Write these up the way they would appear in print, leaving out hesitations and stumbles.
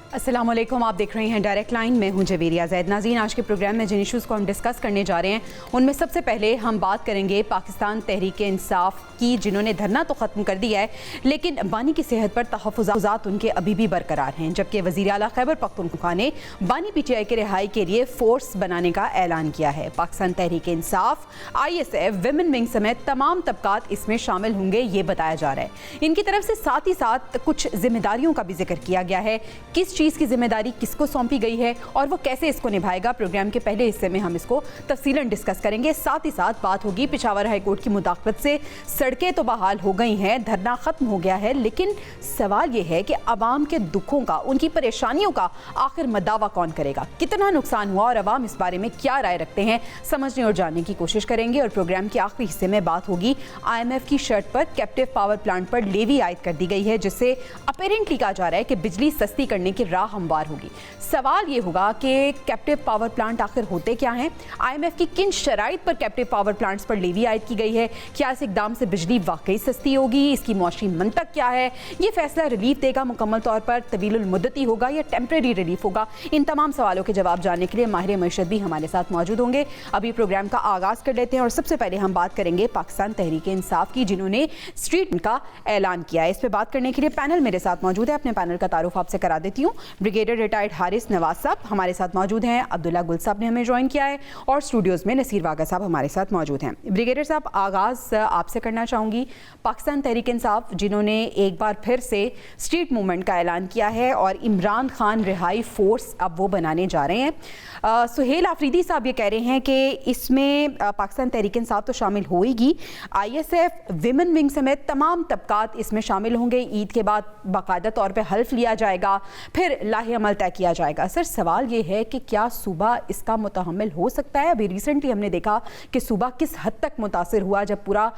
अस्सलाम वालेकुम, आप देख रहे हैं डायरेक्ट लाइन। मैं हूं जवेरिया ज़ैद। नाज़रीन, आज के प्रोग्राम में जिन इशूज़ को हम डिस्कस करने जा रहे हैं उनमें सबसे पहले हम बात करेंगे पाकिस्तान तहरीक इंसाफ की, जिन्होंने धरना तो ख़त्म कर दिया है लेकिन बानी की सेहत पर तहफ़्फ़ुज़ात उनके अभी भी बरकरार हैं। जबकि वज़ीर आला खैबर पख्तूनख्वा ने बानी PTI के रिहाई के लिए फोर्स बनाने का ऐलान किया है। Pakistan Tehreek Insaf, ISF, women wing समेत तमाम तबकात इसमें शामिल होंगे, ये बताया जा रहा है। इनकी तरफ से साथ ही साथ कुछ जिम्मेदारियों का भी जिक्र किया गया है। किस चीज़ की जिम्मेदारी किसको सौंपी गई है और वो कैसे इसको निभाएगा, प्रोग्राम के पहले हिस्से में हम इसको तफसीलन डिस्कस करेंगे। साथ ही साथ बात होगी पिशावर हाई कोर्ट की मुदाखलत से सड़कें तो बहाल हो गई हैं, धरना खत्म हो गया है, लेकिन सवाल ये है कि अवाम के दुखों का, उनकी परेशानियों का आखिर मदावा कौन करेगा, कितना नुकसान हुआ और अवाम इस बारे में क्या राय रखते हैं, समझने और जानने की कोशिश करेंगे। और प्रोग्राम के आखिरी हिस्से में बात होगी IMF की शर्त पर कैप्टिव पावर प्लांट पर लेवी आयद कर दी गई है, जिससे अपेरेंटली कहा जा रहा है कि बिजली सस्ती करने की राह हमवार होगी। सवाल ये होगा कि कैप्टिव पावर प्लांट आखिर होते क्या हैं, IMF की किन शराइत पर कैप्टिव पावर प्लांट्स पर लेवी आयद की गई है, क्या इस इकदाम से बिजली वाकई सस्ती होगी, इसकी मौशी मंतक क्या है, ये फैसला रिलीफ देगा, मुकम्मल तौर पर तवीलुल मुद्दती होगा या टेम्परेरी रिलीफ होगा। इन तमाम सवालों के जवाब जानने के लिए माहिर मईशत भी हमारे साथ मौजूद होंगे। अभी प्रोग्राम का आगाज़ कर लेते हैं और सबसे पहले हम बात करेंगे पाकिस्तान तहरीक इंसाफ की, जिन्होंने स्ट्रीट का ऐलान किया है। इस पर बात करने के लिए पैनल मेरे साथ मौजूद है। अपने पैनल का तारुफ आपसे करा देती हूँ। ब्रिगेडियर रिटायर्ड हारिस नवाज साहब हमारे साथ मौजूद हैं, अब्दुल्ला गुल साहब ने हमें ज्वाइन किया है और स्टूडियोज़ में नसीर वागा साहब हमारे साथ मौजूद हैं। ब्रिगेडियर साहब, आगाज़ आपसे करना चाहूँगी। पाकिस्तान तहरीक इंसाफ जिन्होंने एक बार फिर से स्ट्रीट मूवमेंट का ऐलान किया है और इमरान खान रिहाई फोर्स अब वो बनाने जा रहे हैं। सुहेल आफरीदी साहब ये कह रहे हैं कि इसमें पाकिस्तान तहरीक इंसाफ तो शामिल होएगी, ISF, विमेन विंग समेत तमाम तबकात इसमें शामिल होंगे। ईद के बाद बाकायदा तौर पर हल्फ लिया जाएगा, फिर लाहे अमल तय किया जाएगा। सर, सवाल ये है कि क्या सूबा इसका मुतहम्मिल हो सकता है? अभी रिसेंटली हमने देखा कि सूबा किस हद तक मुतासिर हुआ जब पूरा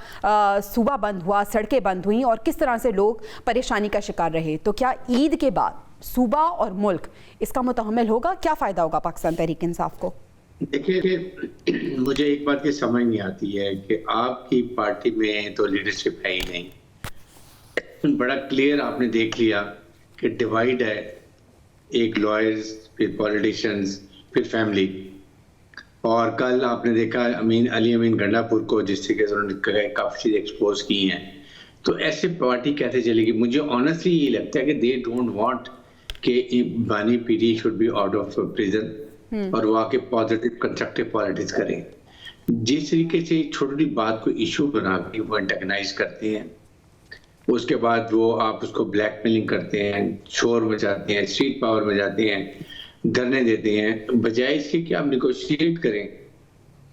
सूबा बंद हुआ, सड़कें बंद हुई और किस तरह से लोग परेशानी का शिकार रहे। तो क्या ईद के बाद सूबा और मुल्क इसका मुतहम्मिल होगा? क्या फ़ायदा होगा पाकिस्तान तहरीक इंसाफ को? देखिए, मुझे एक बात की समझ नहीं आती है कि आपकी पार्टी में तो लीडरशिप है ही नहीं। बड़ा क्लियर आपने देख लिया कि डिवाइड है, एक लॉयर्स, फिर पॉलिटिशियंस, फिर फैमिली। और कल आपने देखा अली अमीन गंडापुर को, जिससे कि उन्होंने काफ़ी चीज़ एक्सपोज की हैं। तो ऐसे पार्टी कैसे चलेगी? मुझे ऑनेस्टली ये लगता है कि दे डोंट वांट कि बानी PT should be out of prison और वो आके पॉजिटिव कंस्ट्रक्टिव पॉलिटिक्स करें। जिस तरीके से छोटी बात को इशू बना के वो एंटेगनाइज करते हैं, उसके बाद वो आप उसको ब्लैकमेलिंग करते हैं, शोर मचाते हैं, स्ट्रीट पावर में जाते हैं, धरने देते हैं, बजाय इसके कि आप निगोशिएट करें।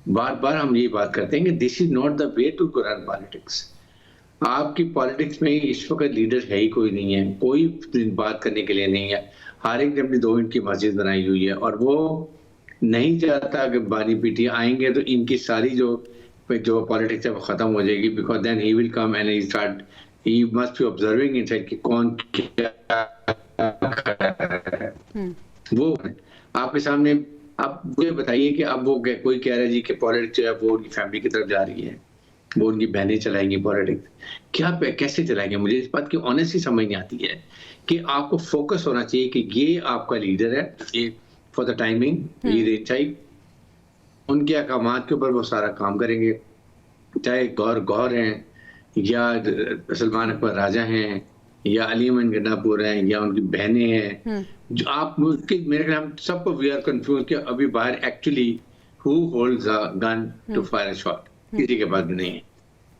बार बार हम ये बात करते हैं कि this is not the way to run politics. आपकी पॉलिटिक्स में इस वक्त लीडर है ही कोई नहीं है, कोई बात करने के लिए नहीं है। हर एक ने अपनी 2 ईंट की मस्जिद बनाई हुई है और वो नहीं चाहता कि बानी पीटी आएंगे तो इनकी सारी जो पॉलिटिक्स है वो खत्म हो जाएगी। Because then he will come and he must be observing inside कि कौन क्या वो आपके सामने। आप मुझे बताइए कि अब वो कोई कह रहा है जी कि पॉलिटिक्स जो है वो उनकी फैमिली की तरफ जा रही है, वो उनकी बहनें चलाएंगी पॉलिटिक्स। क्या कैसे चलाएंगे? मुझे इस बात की ऑनेस्टली समझ नहीं आती है कि आपको फोकस होना चाहिए कि ये आपका लीडर है, ये फॉर द टाइमिंग ये चाहिए, उनके अहकामात के ऊपर वो सारा काम करेंगे। चाहे गौर हैं या सलमान अकबर राजा हैं या अली अमीन गंडापुर हैं या उनकी बहनें हैं, जो आप मेरे ख्याल हम सबको वी आर कंफ्यूज कि अभी बाहर actually who holds a gun to fire a shot, किसी के पास भी नहीं है।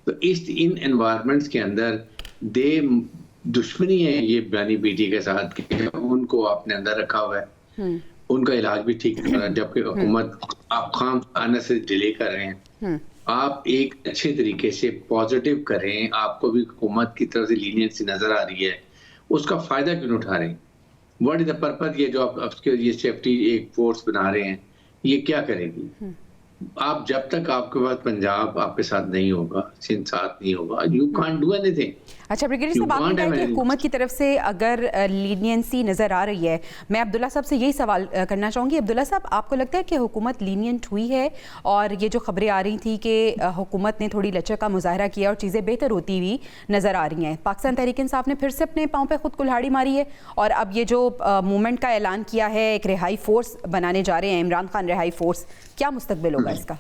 तो इन एनवायरनमेंट्स के अंदर दुश्मनी है ये बानी पीटी के साथ कि उनको आपने अंदर रखा हुआ है, उनका इलाज भी ठीक नहीं हो रहा, जबकि हुकूमत आप खाम आने से डिले कर रहे हैं। आप एक अच्छे तरीके से पॉजिटिव करें, आपको भी हुकूमत की तरफ से लीनियंसी नजर आ रही है, उसका फायदा क्यों नहीं उठा रहे हैं? What is the purpose? ये जो आप ये सेफ्टी एक फोर्स बना रहे हैं, ये क्या करेगी? आप जब तक आपके पास पंजाब आपके साथ नहीं होगा, सिंध साथ नहीं होगा, यू कांट डू एनीथिंग। अच्छा ब्रिगेडियर You साहब, आपने can't कहा have कि any- हुकूमत की तरफ से अगर लीनियंसी नज़र आ रही है, मैं अब्दुल्ला साहब से यही सवाल करना चाहूँगी। अब्दुल्ला साहब, आपको लगता है कि हुकूमत लीनियंट हुई है? और ये जो खबरें आ रही थी कि हुकूमत ने थोड़ी लचक का मुजाहरा किया और चीज़ें बेहतर होती हुई नज़र आ रही हैं, पाकिस्तान तहरीक इंसाफ ने फिर से अपने पाँव पे खुद कुल्हाड़ी मारी है और अब ये जो मूवमेंट का ऐलान किया है, एक रिहाई फोर्स बनाने जा रहे हैं, इमरान खान रिहाई फोर्स, क्या मुस्तकबिल होगा इसका?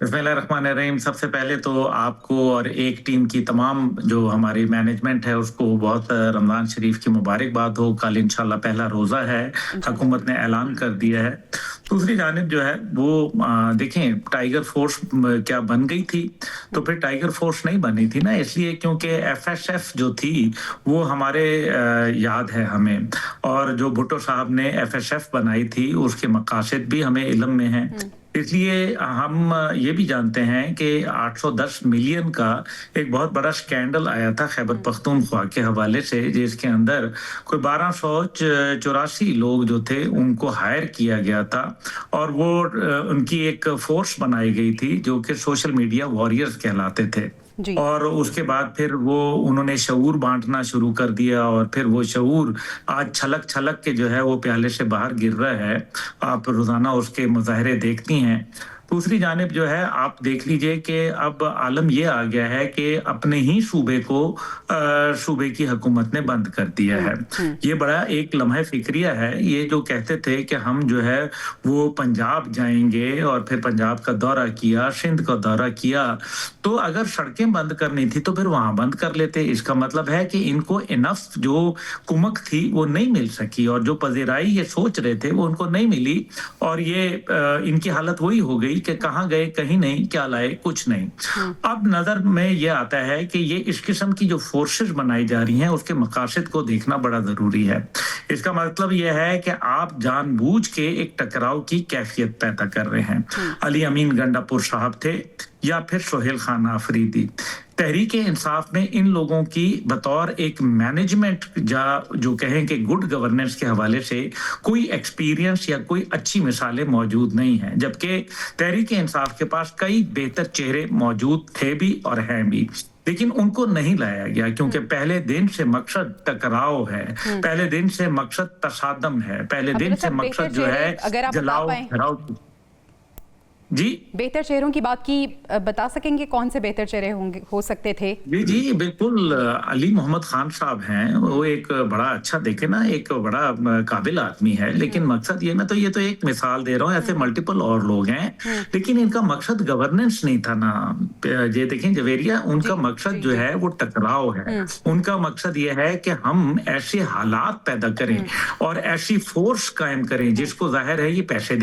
बिस्मिल्लाहिर्रहमानिर्रहीम। सबसे पहले तो आपको और एक टीम की तमाम जो हमारी मैनेजमेंट है उसको बहुत रमज़ान शरीफ की मुबारकबाद हो। कल इंशाल्लाह पहला रोज़ा है, हुकूमत ने ऐलान कर दिया है। दूसरी जानिब जो है वो देखें, टाइगर फोर्स क्या बन गई थी? तो फिर टाइगर फोर्स नहीं बनी थी ना, इसलिए क्योंकि एफएसएफ जो थी वो हमारे याद है हमें, और जो भुट्टो साहब ने एफएसएफ बनाई थी उसके मकासद भी हमें इल्म में है। इसलिए हम ये भी जानते हैं कि 810 मिलियन का एक बहुत बड़ा स्कैंडल आया था खैबर पख्तूनख्वा के हवाले से, जिसके अंदर कोई 1284 लोग जो थे उनको हायर किया गया था और वो उनकी एक फोर्स बनाई गई थी जो कि सोशल मीडिया वॉरियर्स कहलाते थे। और उसके बाद फिर वो उन्होंने शऊर बांटना शुरू कर दिया और फिर वो शऊर आज छलक छलक के जो है वो प्याले से बाहर गिर रहा है। आप रोजाना उसके मुजाहरे देखती हैं। दूसरी जानिब जो है आप देख लीजिए कि अब आलम ये आ गया है कि अपने ही सूबे को सूबे की हुकूमत ने बंद कर दिया है। ये बड़ा एक लम्हा फिक्रिया है। ये जो कहते थे कि हम जो है वो पंजाब जाएंगे और फिर पंजाब का दौरा किया, सिंध का दौरा किया, तो अगर सड़कें बंद करनी थी तो फिर वहां बंद कर लेते। इसका मतलब है कि इनको इनफ जो कुमक थी वो नहीं मिल सकी और जो पजीराई ये सोच रहे थे वो उनको नहीं मिली और ये इनकी हालत वही हो गई कि कहाँ गए कहीं नहीं, क्या लाए कुछ नहीं। अब नजर में ये आता है कि ये इस किस्म की जो फोर्सेस बनाई जा रही हैं उसके मकासद को देखना बड़ा जरूरी है। इसका मतलब यह है कि आप जानबूझ के एक टकराव की कैफियत पैदा कर रहे हैं। अली अमीन गंडापुर साहब थे या फिर सोहेल खान आफरीदी। तहरीक इंसाफ में इन लोगों की बतौर एक मैनेजमेंट जो कहें कि गुड गवर्नेंस के हवाले से कोई एक्सपीरियंस या कोई अच्छी मिसालें मौजूद नहीं हैं, जबकि तहरीक इंसाफ के पास कई बेहतर चेहरे मौजूद थे भी और हैं भी, लेकिन उनको नहीं लाया गया क्योंकि पहले दिन से मकसद टकराव है, पहले दिन से मकसद तसादम है, पहले दिन से मकसद जो है जलाओ घराव। जी, बेहतर चेहरों की बात की बता सकेंगे कौन से बेहतर चेहरे होंगे, हो सकते थे? जी बिल्कुल, अली मोहम्मद खान साहब हैं, वो एक बड़ा अच्छा देखे ना, एक बड़ा काबिल आदमी है, लेकिन मकसद ये, मैं तो ये तो एक मिसाल दे रहा हूँ, ऐसे मल्टीपल और लोग हैं, लेकिन इनका मकसद गवर्नेंस नहीं था ना। ये देखें जवेरिया, उनका मकसद जो है वो टकराव है। उनका मकसद ये है कि हम ऐसे हालात पैदा करें और ऐसी फोर्स कायम करें जिसको जाहिर है ये पैसे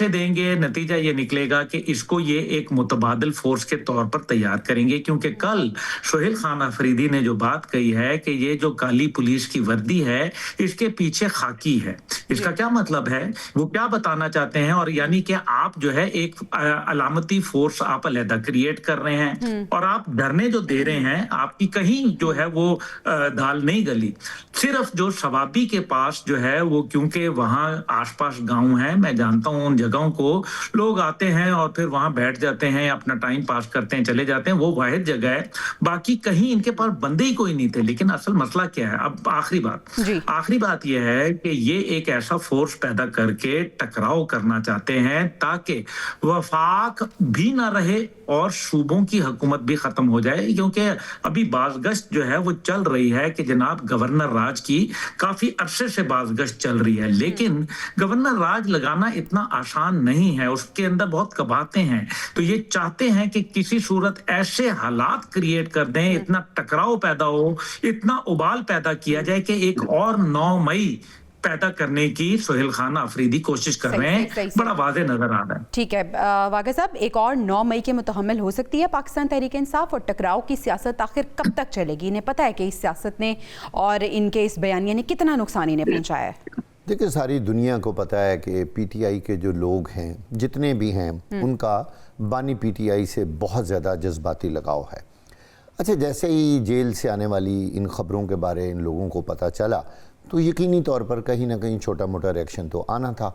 देंगे, नतीजा ये निकलेगा कि इसको ये एक मुतबादिल फोर्स के तौर पर तैयार करेंगे। क्योंकि कल सोहेल खान अफरीदी ने जो बात कही है कि ये जो काली पुलिस की वर्दी है इसके पीछे खाकी है, इसका क्या मतलब है, वो क्या बताना चाहते हैं? और यानी कि आप जो है एक अलामती फोर्स आप अलहदा क्रिएट कर रहे हैं और आप डरने जो दे रहे हैं, आपकी कहीं जो है वो दाल नहीं गली। सिर्फ जो शवाबी के पास जो है वो, क्योंकि वहां आसपास गांव है, मैं जानता हूं उन जगहों को, लोग आते हैं और फिर वहां बैठ जाते हैं, अपना टाइम पास करते हैं, चले जाते हैं, वो वाहिद जगह है, बाकी कहीं इनके पास बंदे ही कोई नहीं थे। लेकिन असल मसला क्या है? अब आखिरी बात यह है कि ये एक ऐसा फोर्स पैदा करके टकराव करना चाहते हैं ताकि वफाक भी ना रहे और सूबों की हुकूमत भी खत्म हो जाए। क्योंकि अभी बाज़गश्त जो है वो चल रही है कि जनाब गवर्नर राज की काफी अरसे से बाज़गश्त चल रही है, लेकिन गवर्नर राज लगाना इतना आसान नहीं है, उसके अंदर बहुत कबाते हैं। तो ये चाहते हैं कि किसी सूरत ऐसे हालात क्रिएट कर दें, इतना टकराव पैदा हो, इतना उबाल पैदा किया जाए कि एक और 9 मई पैदा करने की सोहेल खान आफरीदी कोशिश कर रहे हैं। बड़ा वाज़े नजर आ रहा है। ठीक है वाक़ा साहब, एक और 9 मई के मुतहम्मिल हो सकती है पाकिस्तान तहरीक इंसाफ, और टकराव की सियासत आखिर कब तक चलेगी? इन्हें पता है कि इस सियासत ने और इनके इस बयानिया ने कितना नुकसान इन्हें पहुंचाया है? देखिए, सारी दुनिया को पता है कि पीटीआई के जो लोग हैं, जितने भी हैं, उनका बानी पीटीआई से बहुत ज़्यादा जज्बाती लगाव है। अच्छा, जैसे ही जेल से आने वाली इन ख़बरों के बारे इन लोगों को पता चला तो यकीनी तौर पर कहीं ना कहीं छोटा मोटा रिएक्शन तो आना था।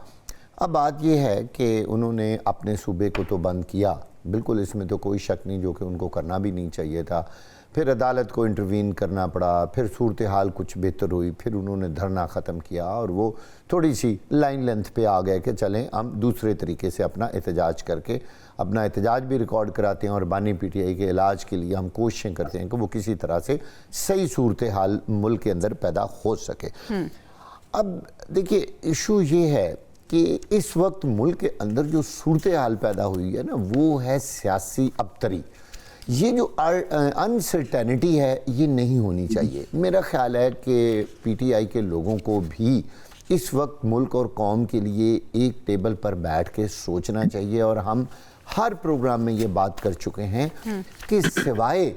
अब बात यह है कि उन्होंने अपने सूबे को तो बंद किया, बिल्कुल इसमें तो कोई शक नहीं, जो कि उनको करना भी नहीं चाहिए था। फिर अदालत को इंटरवीन करना पड़ा, फिर सूरत हाल कुछ बेहतर हुई, फिर उन्होंने धरना ख़त्म किया और वो थोड़ी सी लाइन लेंथ पे आ गए कि चलें हम दूसरे तरीके से अपना एहतजाज करके अपना एहतजाज भी रिकॉर्ड कराते हैं और बानी पीटीआई के इलाज के लिए हम कोशिशें करते हैं कि वो किसी तरह से सही सूरत हाल मुल्क के अंदर पैदा हो सके। अब देखिए इशू ये है कि इस वक्त मुल्क के अंदर जो सूरत हाल पैदा हुई है ना, वो है सियासी अबतरी। ये जो अनसर्टेनिटी है ये नहीं होनी चाहिए। मेरा ख्याल है कि पीटीआई के लोगों को भी इस वक्त मुल्क और कौम के लिए एक टेबल पर बैठ के सोचना चाहिए और हम हर प्रोग्राम में ये बात कर चुके हैं कि सिवाय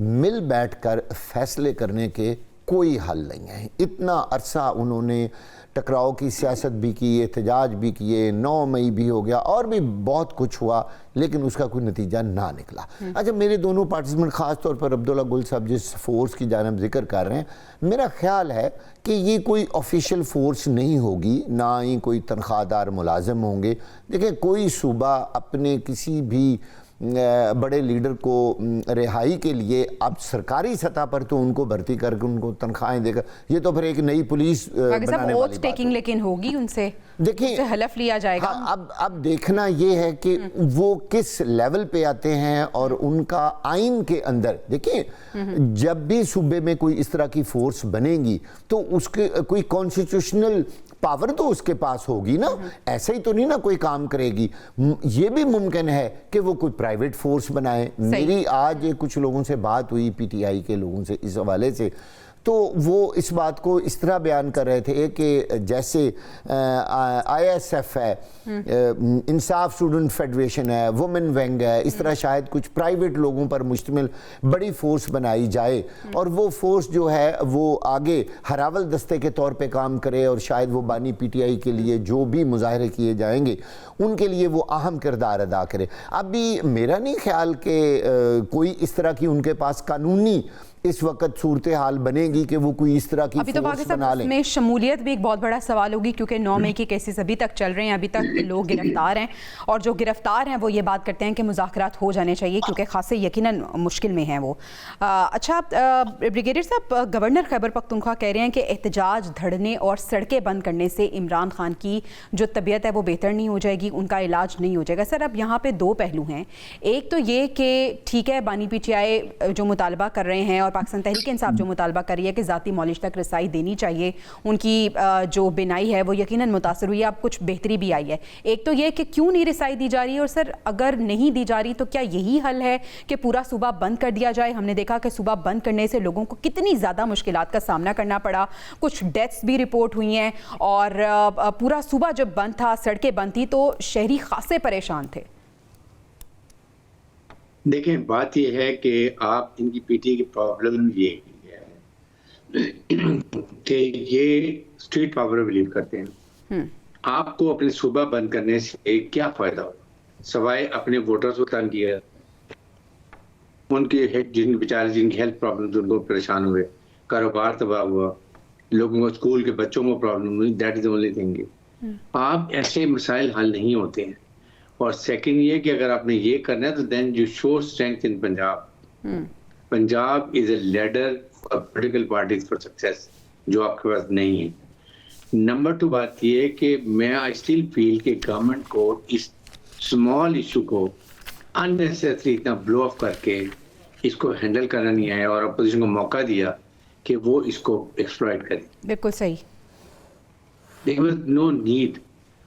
मिल बैठकर फैसले करने के कोई हल नहीं है। इतना अरसा उन्होंने टकराव की सियासत भी की, एहतजाज भी किए, 9 मई भी हो गया और भी बहुत कुछ हुआ, लेकिन उसका कोई नतीजा ना निकला। अच्छा, मेरे दोनों पार्टिसिपेंट ख़ास तौर पर अब्दुल्ला गुल साहब जिस फोर्स की जानिब जिक्र कर रहे हैं, मेरा ख्याल है कि ये कोई ऑफिशियल फोर्स नहीं होगी, ना ही कोई तनख्वाहदार मुलाजिम होंगे। देखिए, कोई सूबा अपने किसी भी बड़े लीडर को रिहाई के लिए अब सरकारी सतह पर तो उनको भर्ती करके उनको तनख्वाहें देकर, ये तो फिर एक नई पुलिस बनाने वाली बात है। लेकिन होगी उनसे, देखिए हलफ लिया जाएगा। हाँ, अब देखना ये है कि वो किस लेवल पे आते हैं और उनका आइन के अंदर देखिए, जब भी सूबे में कोई इस तरह की फोर्स बनेगी तो उसके कोई कॉन्स्टिट्यूशनल पावर तो उसके पास होगी ना, ऐसे ही तो नहीं ना कोई काम करेगी। ये भी मुमकिन है कि वो कोई प्राइवेट फोर्स बनाए। मेरी आज कुछ लोगों से बात हुई, पीटीआई के लोगों से इस हवाले से, तो वो इस बात को इस तरह बयान कर रहे थे कि जैसे आईएसएफ है, इंसाफ स्टूडेंट फेडरेशन है, वुमेन विंग है, इस तरह शायद कुछ प्राइवेट लोगों पर मुश्तमिल बड़ी फोर्स बनाई जाए और वो फोर्स जो है वो आगे हरावल दस्ते के तौर पे काम करे और शायद वो बानी पीटीआई के लिए जो भी मुजाहरे किए जाएंगे उनके लिए वो अहम किरदार अदा करे। अभी मेरा नहीं ख्याल कि कोई इस तरह की उनके पास कानूनी इस वक्त सूरत हाल बनेगी कि वो कोई इस तरह की अभी तो पाकिस्तान में शमूलियत भी एक बहुत बड़ा सवाल होगी, क्योंकि 9 मई के केसेस अभी तक चल रहे हैं, अभी तक लोग गिरफ्तार हैं और जो गिरफ्तार हैं वो ये बात करते हैं कि मुज़ाकरात हो जाने चाहिए क्योंकि खासे यकीनन मुश्किल में हैं वो। अच्छा ब्रिगेडियर साहब, गवर्नर खैबर पख्तूनख्वा कह रहे हैं कि एहतजाज, धरने और सड़कें बंद करने से इमरान खान की जो तबीयत है वो बेहतर नहीं हो जाएगी, उनका इलाज नहीं हो जाएगा। सर, अब यहाँ पर 2 पहलू हैं। एक तो ये कि ठीक है, बानी पीटीआई जो मुतालबा कर रहे हैं और पाकिस्तान तहरीक इंसाफ जो मुतालबा कर रही है कि ज़ाती मौलिश तक रसाई देनी चाहिए, उनकी जो बिनाई है वो यकीनन मुतासर हुई है, अब कुछ बेहतरी भी आई है। एक तो ये कि क्यों नहीं रसाई दी जा रही है, और सर अगर नहीं दी जा रही तो क्या यही हल है कि पूरा सूबा बंद कर दिया जाए? हमने देखा कि सूबा बंद करने से लोगों को कितनी ज़्यादा मुश्किलात का सामना करना पड़ा, कुछ डेथ्स भी रिपोर्ट हुई हैं और पूरा सूबा जब बंद था, सड़कें बंद थी, तो शहरी खासे परेशान थे। देखें, बात यह है कि आप इनकी पीटी की प्रॉब्लम ये है कि ये स्ट्रीट पावर में बिलीव करते हैं। आपको अपने सूबा बंद करने से क्या फायदा हो, सवाए अपने वोटर्स को तंग किया, उनके जिन बेचारे जिनकी हेल्थ प्रॉब्लम उनको परेशान हुए, कारोबार तबाह हुआ, लोगों को स्कूल के बच्चों को प्रॉब्लम हुई, that is the only thing. आप ऐसे मसाइल हल नहीं होते हैं। और सेकंड ये कि अगर आपने ये करना है तो then you show strength in Punjab. Punjab is a ladder for political parties for success, जो आपके पास नहीं है। नंबर 2 बात ये है कि मैं आई स्टिल फील कि गवर्नमेंट को इस स्मॉल इशू को अननेसेसरी इतना ब्लो ऑफ करके इसको हैंडल करना नहीं आया और अपोजिशन को मौका दिया कि वो इसको एक्सप्लॉइट करे। बिल्कुल सही। No need.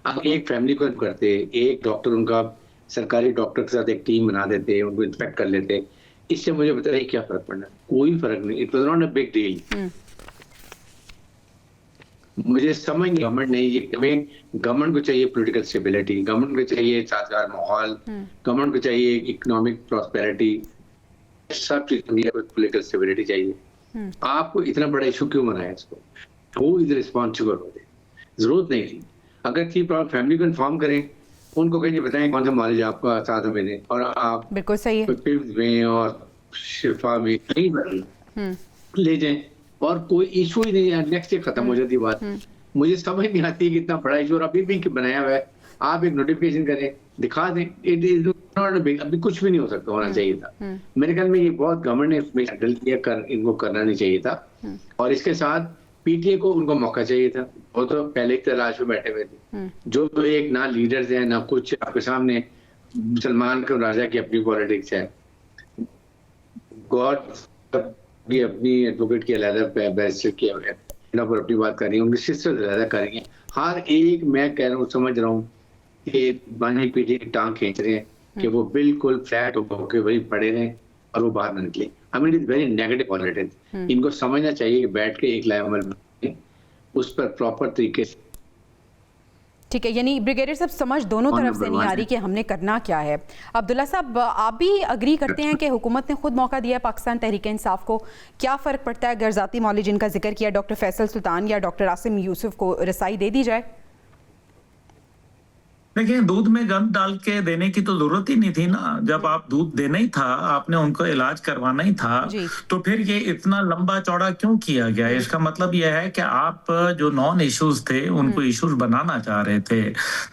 आप एक फैमिली को करते, एक डॉक्टर उनका सरकारी डॉक्टर के साथ एक टीम बना देते, उनको इंस्पेक्ट कर लेते, इससे मुझे बताइए क्या फर्क पड़ना? कोई फर्क नहीं। It was not a big deal. मुझे समझ नहीं, गवर्नमेंट नहीं, ये गवर्नमेंट को चाहिए पॉलिटिकल स्टेबिलिटी, गवर्नमेंट को चाहिए साजगार माहौल, गवर्नमेंट को चाहिए इकोनॉमिक प्रॉस्पेरिटी, सब चीज पॉलिटिकल स्टेबिलिटी चाहिए। आपको इतना बड़ा इशू क्यों बनाया इसको? वो इज रिस्पॉन्सिबल होते, जरूरत नहीं थी। अगर थी प्रॉब्लम, फैमिली को इन्फॉर्म करें, उनको कहीं बताएं कौन सा मॉलेज आपका साथ में, और आप बिल्कुल सही है में और शिफा में कहीं ले जाएं और कोई इशू ही नहीं है, नेक्स्ट डे खत्म हो जाती बात। मुझे समझ नहीं आती कि इतना बड़ा इशू और अभी भी बनाया हुआ है। आप एक नोटिफिकेशन करें, दिखा दें, इट इज अभी कुछ भी नहीं हो सकता, होना चाहिए था। मेरे ख्याल में ये बहुत गवर्नमेंट ने इसमें हैंडल किया, इनको करना नहीं चाहिए था। और इसके साथ पीटीए को उनको मौका चाहिए था, वो तो पहले ही तलाश में बैठे हुए थे। जो तो एक ना लीडर्स हैं ना कुछ, आपके सामने सलमान के राजा की अपनी पॉलिटिक्स है, गॉड भी अपनी एडवोकेट की अलहदा बैरिस्टर की पर अपनी बात कर रही है, उनकी सिस्टर अलहदा कर रही है। हर एक मैं कह रहा हूँ, समझ रहा हूँ कि बानी पीटीए की टांग खींच रहे हैं कि वो बिल्कुल फ्लैट होकर वही पड़े रहें और वो बाहर न निकले। I mean it's very negative politics. इनको समझना चाहिए कि बैठ के एक लेवल उस पर प्रॉपर तरीके से। ठीक है, यानी ब्रिगेडियर साहब समझ दोनों तरफ से नहीं आ रही कि हमने करना क्या है। अब्दुल्ला साहब, आप भी अग्री करते हैं कि हुकूमत ने खुद मौका दिया है पाकिस्तान तहरीक इंसाफ को? क्या फ़र्क पड़ता है अगर ज़ाती मौली जिनका जिक्र किया डॉक्टर फैसल सुल्तान या डॉक्टर आसिम यूसुफ को रसाई दे दी जाए? देखिए, दूध में गंद डाल के देने की तो जरूरत ही नहीं थी ना। जब आप दूध देना ही था, आपने उनको इलाज करवाना ही था, तो फिर ये इतना लंबा चौड़ा क्यों किया गया? इसका मतलब यह है कि आप जो नॉन इश्यूज थे उनको इश्यूज बनाना चाह रहे थे।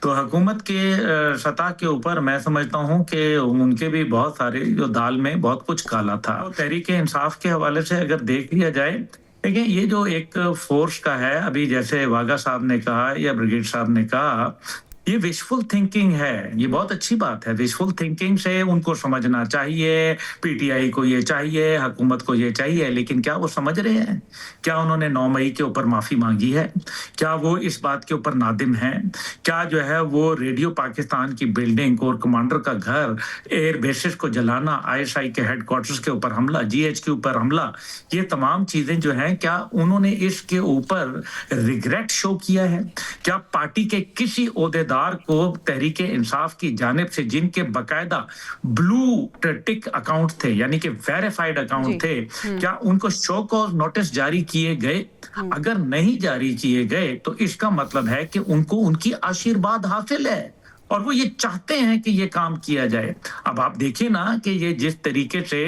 तो हुकूमत के सतह के ऊपर मैं समझता हूँ कि उनके भी बहुत सारे जो दाल में बहुत कुछ काला था। तो तहरीक इंसाफ के हवाले से अगर देख लिया जाए, देखिए ये जो एक फोर्स का है, अभी जैसे वागा साहब ने कहा या ब्रिगेड साहब ने कहा, ये विशफुल थिंकिंग है। ये बहुत अच्छी बात है। विशफुल थिंकिंग से उनको समझना चाहिए, पीटीआई को ये चाहिए, हुकूमत को ये चाहिए, लेकिन क्या वो समझ रहे हैं? क्या उन्होंने 9 मई के ऊपर माफी मांगी है? क्या वो इस बात के ऊपर नादिम हैं? क्या जो है वो रेडियो पाकिस्तान की बिल्डिंग और कमांडर का घर, एयर बेसिस को जलाना, ISI के हेडक्वार्टर्स के ऊपर हमला, GH के ऊपर हमला, ये तमाम चीजें जो हैं, क्या उन्होंने इसके ऊपर रिग्रेट शो किया है? क्या पार्टी के किसी ओहदेदार को तहरीक इंसाफ की जानिब से, जिनके बकायदा ब्लू टिक अकाउंट थे, यानी कि वेरीफाइड अकाउंट थे, क्या उनको शो कॉज नोटिस जारी किए गए? अगर नहीं जारी किए गए तो इसका मतलब है कि उनको उनकी आशीर्वाद हासिल है और वो ये चाहते हैं कि ये काम किया जाए। अब आप देखिए ना कि ये जिस तरीके से,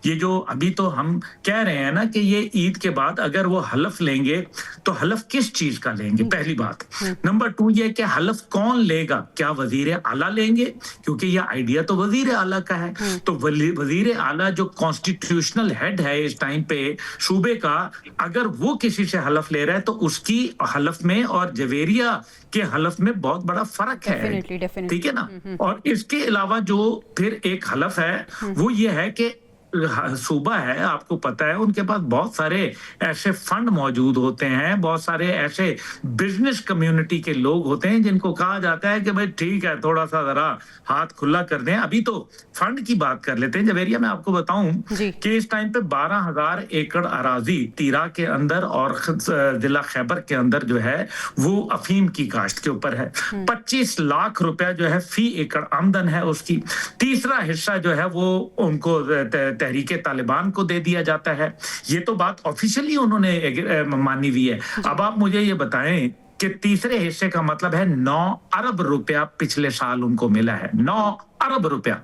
ये जो अभी तो हम कह रहे हैं ना कि ये ईद के बाद अगर वो हलफ लेंगे तो हलफ किस चीज का लेंगे, पहली बात। नंबर 2 ये कि हलफ कौन लेगा? क्या वजीर आला लेंगे? क्योंकि ये आइडिया तो वजीर आला का है। तो वजीर आला जो कॉन्स्टिट्यूशनल हेड है इस टाइम पे सूबे का, अगर वो किसी से हलफ ले रहा है तो उसकी हलफ में और जवेरिया के हलफ में बहुत बड़ा फर्क है, ठीक है ना। और इसके अलावा जो फिर एक हलफ है वो ये है कि सूबा है, आपको पता है उनके पास बहुत सारे ऐसे फंड मौजूद होते हैं, बहुत सारे ऐसे बिजनेस कम्युनिटी के लोग होते हैं जिनको कहा जाता है कि भाई ठीक है, थोड़ा सा जरा हाथ खुला कर दें। अभी तो फंड की बात कर लेते हैं। जवेरिया में आपको बताऊं कि इस टाइम पे 12,000 एकड़ अराजी तीरा के अंदर और जिला खैबर के अंदर जो है वो अफीम की काश्त के ऊपर है। 25 लाख रुपया जो है फी एकड़ आमदन है उसकी। तीसरा हिस्सा जो है वो उनको तहरीके तालिबान को दे दिया जाता है। ये तो बात ऑफिशियली उन्होंने मानी हुई है। अब आप मुझे ये बताएं कि तीसरे हिस्से का मतलब है 9 अरब रुपया पिछले साल उनको मिला है, 9 अरब रुपया।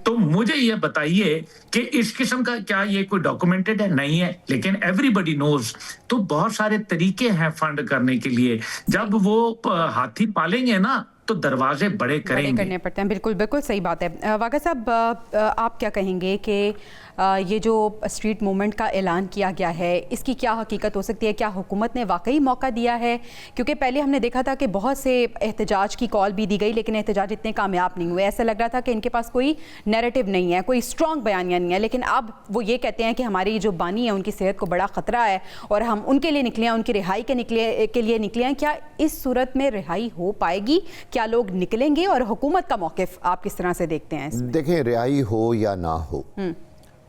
तो मुझे ये बताइए कि इस किस्म का क्या ये कोई डॉक्यूमेंटेड है? नहीं है, लेकिन एवरीबडी नोज। तो बहुत सारे तरीके हैं फंड करने के लिए। जब वो हाथी पालेंगे ना तो दरवाजे बड़े करने पड़ते हैं। बिल्कुल बिल्कुल सही बात है। वागा साहब, आप क्या कहेंगे कि ये जो स्ट्रीट मूवमेंट का ऐलान किया गया है, इसकी क्या हकीकत हो सकती है? क्या हुकूमत ने वाकई मौका दिया है? क्योंकि पहले हमने देखा था कि बहुत से एहतजाज की कॉल भी दी गई, लेकिन एहतजाज इतने कामयाब नहीं हुए। ऐसा लग रहा था कि इनके पास कोई नैरेटिव नहीं है, कोई स्ट्रॉन्ग बयानिया नहीं है। लेकिन अब वो ये कहते हैं कि हमारी जो बानी है उनकी सेहत को बड़ा ख़तरा है और हम उनके लिए निकले हैं, उनकी रिहाई के लिए निकले हैं। क्या इस सूरत में रिहाई हो पाएगी? क्या लोग निकलेंगे? और हुकूमत का मौक़िफ़ आप किस तरह से देखते हैं इसमें? देखें, रिहाई हो या ना हो,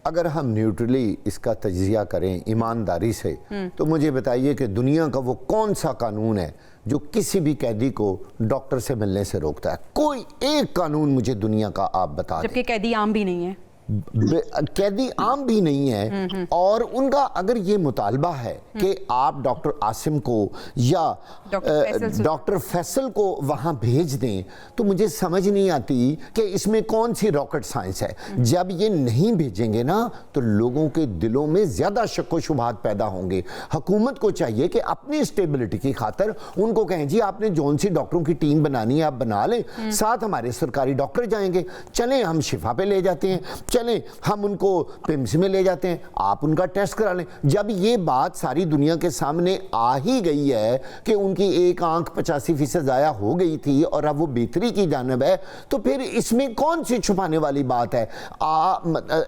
अगर हम न्यूट्रली इसका तजिया करें ईमानदारी से, तो मुझे बताइए कि दुनिया का वो कौन सा कानून है जो किसी भी कैदी को डॉक्टर से मिलने से रोकता है? कोई एक कानून मुझे दुनिया का आप बता दें। जबकि कैदी आम भी नहीं है। कैदी आम भी नहीं है, और उनका अगर ये मुतालबा है कि आप डॉक्टर आसिम को या डॉक्टर फैसल को वहां भेज दें, तो मुझे समझ नहीं आती कि इसमें कौन सी रॉकेट साइंस है। जब ये नहीं भेजेंगे ना तो लोगों के दिलों में ज्यादा शक्को शुबहात पैदा होंगे। हुकूमत को चाहिए कि अपनी स्टेबिलिटी की खातर उनको कहें जी आपने जौन सी डॉक्टरों की टीम बनानी है आप बना लें, साथ हमारे सरकारी डॉक्टर जाएंगे, चलें हम शिफा पे ले जाते हैं, चलें हम उनको पिम्स में ले जाते हैं, आप उनका टेस्ट करा लें। जब ये बात सारी दुनिया के सामने आ ही गई है कि उनकी एक आंख 85% ज़ाया हो गई थी और अब वो बेहतरी की जानिब है, तो फिर इसमें कौन सी छुपाने वाली बात है।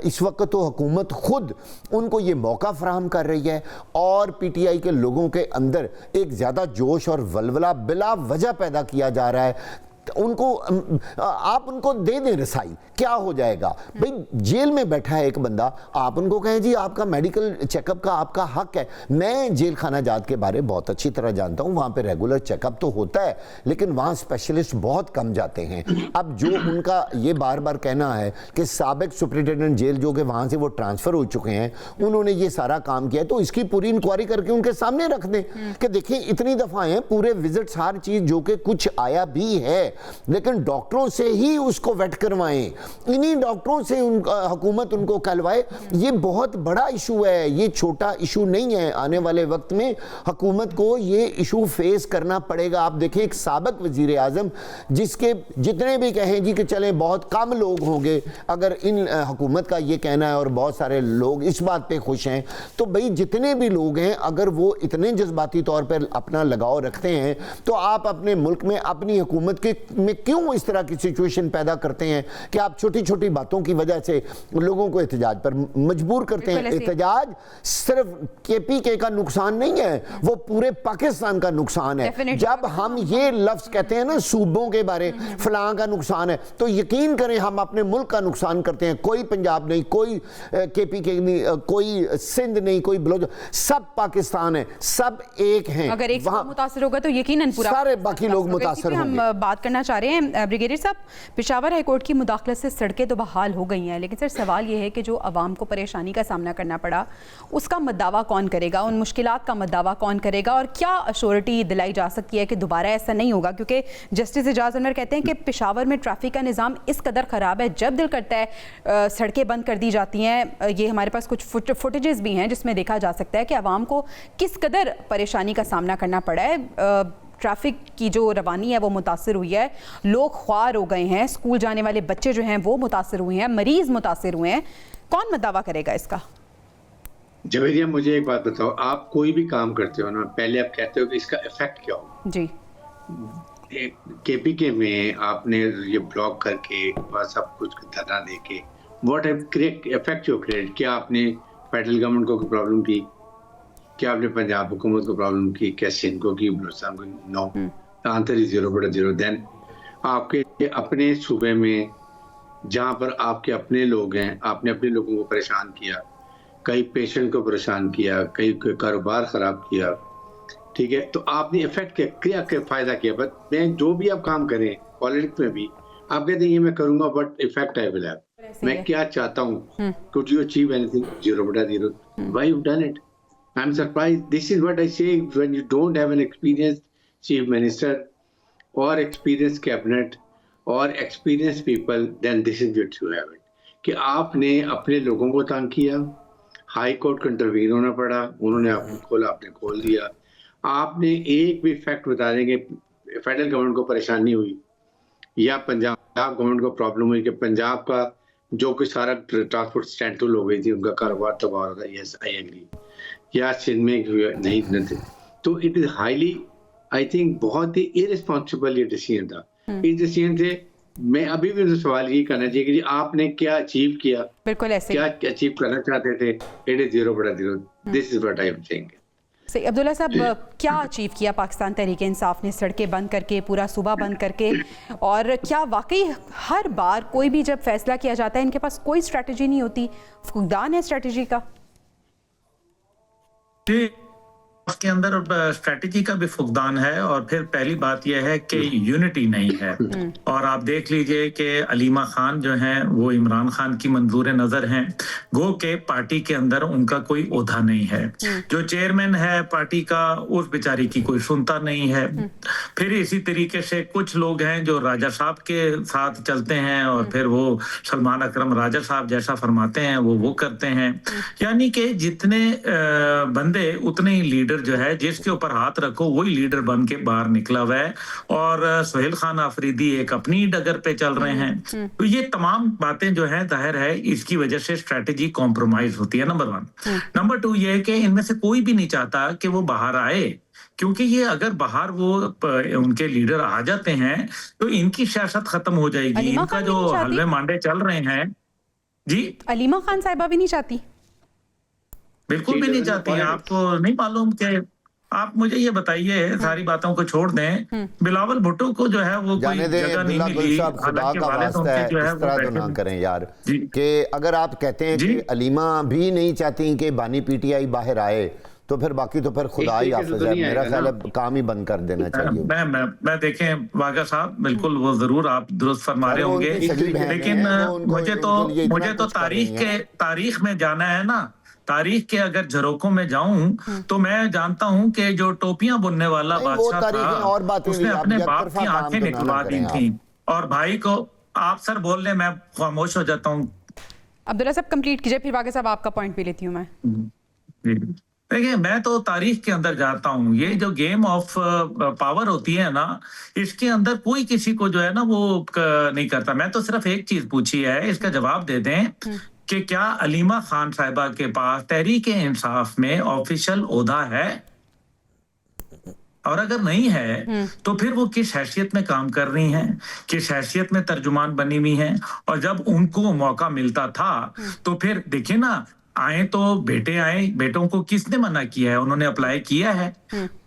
इस वक्त तो हुकूमत खुद उनको ये मौका फराहम कर रही है और पीटीआई के लोगों के अंदर एक ज़्यादा जोश और वलवला बिला वजह पैदा किया जा रहा है। उनको आप उनको दे दें रसाई, क्या हो जाएगा भाई। जेल में बैठा है एक बंदा, आप उनको कहें जी आपका मेडिकल चेकअप का आपका हक है। मैं जेल खाना जात के बारे बहुत अच्छी तरह जानता हूं, वहां पे रेगुलर चेकअप तो होता है लेकिन वहां स्पेशलिस्ट बहुत कम जाते हैं। अब जो उनका ये बार बार कहना है कि साबिक सुपरिटेंडेंट जेल जो कि वहां से वो ट्रांसफर हो चुके हैं, उन्होंने ये सारा काम किया है, तो इसकी पूरी इंक्वायरी करके उनके सामने रख दें कि देखिए इतनी दफा हैं पूरे विजिट्स हर चीज जो कि कुछ आया भी है, लेकिन डॉक्टरों से ही उसको वेट करवाएं, इन्हीं डॉक्टरों से हुकूमत उनको कहलवाए। ये बहुत बड़ा इशू है, ये छोटा इशू नहीं है। आने वाले वक्त में हुकूमत को ये इशू फेस करना पड़ेगा। आप देखिए एक साबिक वजीर आजम जिसके जितने भी कहें जी कि चलें बहुत कम लोग होंगे, अगर इन हुकूमत का ये कहना है और बहुत सारे लोग इस बात पे खुश हैं, तो भाई जितने भी लोग हैं अगर वो इतने जज्बाती तौर पर अपना लगाव रखते हैं तो आप अपने मुल्क में अपनी हुकूमत के में क्यों इस तरह की सिचुएशन पैदा करते हैं कि आप छोटी छोटी बातों की वजह से लोगों को एहतजाज पर मजबूर करते हैं। एहतजाज सिर्फ केपीके का नुकसान नहीं है, वो पूरे पाकिस्तान का नुकसान है। जब हम ये लफ्ज कहते हैं ना सूबों के बारे फलां का नुकसान है, तो यकीन करें हम अपने मुल्क का नुकसान करते हैं। कोई पंजाब नहीं, कोई केपीके नहीं, कोई सिंध नहीं, कोई बलोच, सब पाकिस्तान है, सब एक हैं। अगर एक मुतासर होगा तो यकीनन पूरा सारे बाकी लोग मुतासर होंगे। हम बात करना चाह रहे हैं ब्रिगेडियर साहब, पेशावर हाईकोर्ट की मुदाखलत से सड़कें तो बहाल हो गई हैं, लेकिन सर सवाल ये है कि जो आवाम को परेशानी का सामना करना पड़ा उसका मद्दावा कौन करेगा, उन मुश्किलात का मद्दावा कौन करेगा, और क्या अश्योरिटी दिलाई जा सकती है कि दोबारा ऐसा नहीं होगा। क्योंकि जस्टिस एजाज अनवर कहते हैं कि पेशावर में ट्रैफिक का निज़ाम इस कदर ख़राब है, जब दिल करता है सड़कें बंद कर दी जाती हैं। ये हमारे पास कुछ फुटेजेस भी हैं जिसमें देखा जा सकता है कि आवाम को किस कदर परेशानी का सामना करना पड़ा है। ट्रैफिक की जो रवानी है वो मुतासर हुई है, लोग ख्वार हो गए हैं, स्कूल जाने वाले बच्चे जो हैं वो मुतासर हुए हैं, मरीज मुतासर हुए हैं। कौन मदावा करेगा इसका? जवेरिया मुझे एक बात बताओ, आप कोई भी काम करते हो ना, पहले आप कहते हो कि इसका इफेक्ट क्या हो। जी, केपीके में आपने ये ब्लॉक करके सब कुछ धरना देके व्हाट इफेक्ट यू क्रिएट। क्या आपने फेडरल गवर्नमेंट को प्रॉब्लम की, क्या आपने पंजाब हुकूमत को प्रॉब्लम की, क्या सिंध को की, बलूचिस्तान को? No, answer is 0/0। देन आपके अपने सूबे में जहां पर आपके अपने लोग हैं, आपने अपने लोगों को परेशान किया, कई पेशेंट को परेशान किया, कई कारोबार खराब किया, ठीक है, तो आपने इफेक्ट क्या फायदा किया। बट मैं जो भी आप काम करें पॉलिटिक्स में भी आप कहते हैं ये मैं करूंगा but effect I will have, मैं क्या चाहता हूँ, could you achieve anything? 0/0। Why you done it? I'm surprised. This is what I say, when you don't have an experienced chief minister or experienced cabinet or experienced people, then this is what you have it. कि आपने अपने लोगों को तंग किया, high court को intervene होना पड़ा, उन्होंने आपको खोला, आपने खोल दिया। आपने एक भी फैक्ट बता देंगे फेडरल गवर्नमेंट को परेशानी हुई या पंजाब गवर्नमेंट को प्रॉब्लम हुई कि पंजाब का जो कि सारा ट्रांसपोर्ट स्टैंड हो गई थी, उनका कारोबार तबाह हो था। Yes, I agree. या सिंध में नहीं थे, तो it is highly, I think बहुत ही इररिस्पॉन्सिबल ये डिसीजन था। इस डिसीजन से मैं अभी भी सवाल ये करना चाहिए कि जी आपने क्या अचीव किया, बिल्कुल ऐसे क्या अचीव करना चाहते थे। It is 0/0। This is what I am saying. सही अब्दुल्ला साहब, क्या अचीव किया पाकिस्तान तहरीक इंसाफ ने, सड़कें बंद करके, पूरा सूबा बंद करके, और क्या वाकई हर बार कोई भी जब फैसला किया जाता है इनके पास कोई स्ट्रैटेजी नहीं होती, फुकदान है स्ट्रैटेजी का? आपके अंदर स्ट्रेटेजी का भी फुकदान है, और फिर पहली बात यह है कि यूनिटी नहीं है। और आप देख लीजिए कि अलीमा खान जो हैं वो इमरान खान की मंजूर नजर हैं, गो के पार्टी के अंदर उनका कोई ओहदा नहीं है। जो चेयरमैन है पार्टी का, उस बेचारी की कोई सुनता नहीं है। फिर इसी तरीके से कुछ लोग हैं जो राजा साहब के साथ चलते हैं, और फिर वो सलमान अकरम राजा साहब जैसा फरमाते हैं वो करते हैं। यानी कि जितने बंदे उतने ही लीडर जो है, जिसके ऊपर हाथ रखो वही लीडर बन के बाहर निकला हुआ है। और सुहेल खान आफरीदी एक अपनी डगर पे चल रहे हैं। तो ये तमाम बातें जो है जाहिर है इसकी वजह से स्ट्रेटेजी कॉम्प्रोमाइज होती है, नंबर 1। नंबर 2 ये है कि इनमें से कोई भी नहीं चाहता कि वो बाहर आए, क्योंकि ये अगर बाहर वो उनके लीडर आ जाते हैं तो इनकी सियासत खत्म हो जाएगी। इनका जो हलवे मांडे चल रहे हैं जी, अलीमा खान साहिबा भी नहीं चाहती, बिल्कुल भी नहीं चाहती। आपको नहीं मालूम कि आप मुझे ये बताइए, सारी बातों को छोड़ दें, बिलावल भुट्टो को जो है वो कोई जगह नहीं मिली। हालांकि वालिद उनके जो है इस तरह तो ना करें यार, कि अगर आप कहते हैं कि अलीमा भी नहीं चाहती कि बानी पीटीआई बाहर आए, तो फिर बाकी तो फिर खुदा ही हाफिज़ है। मेरा ख्याल है काम ही बंद कर देना चाहिए। मैं देखें वागा साहब, बिल्कुल वो जरूर आप दुरुस्त फरमा रहे होंगे, लेकिन मुझे तो तारीख में जाना है ना। तारीख के अगर झरोकों में जाऊं तो मैं जानता हूं कि जो टोपियां बुनने वाला बादशाह था उसने अपने बाप की आंखें निकलवा दी थी। और भाई को आप सर बोल ले, मैं खामोश हो जाता हूं। अब्दुल्ला साहब कंप्लीट कीजिए, फिर वागे साहब आपका पॉइंट भी लेती हूँ मैं। देखिए, मैं तो तारीख के अंदर जाता हूँ। ये जो गेम ऑफ पावर होती है ना, इसके अंदर कोई किसी को जो है ना वो नहीं करता। मैं तो सिर्फ एक चीज पूछी है, इसका जवाब दे दें कि क्या अलीमा खान साहिबा के पास तहरीक इंसाफ में ऑफिशियल ओहदा है, और अगर नहीं है तो फिर वो किस हैसियत में काम कर रही हैं, किस हैसियत में तर्जुमान बनी हुई हैं। और जब उनको मौका मिलता था तो फिर देखिए ना, आए तो बेटे आए, बेटों को किसने मना किया है? उन्होंने अप्लाई किया है।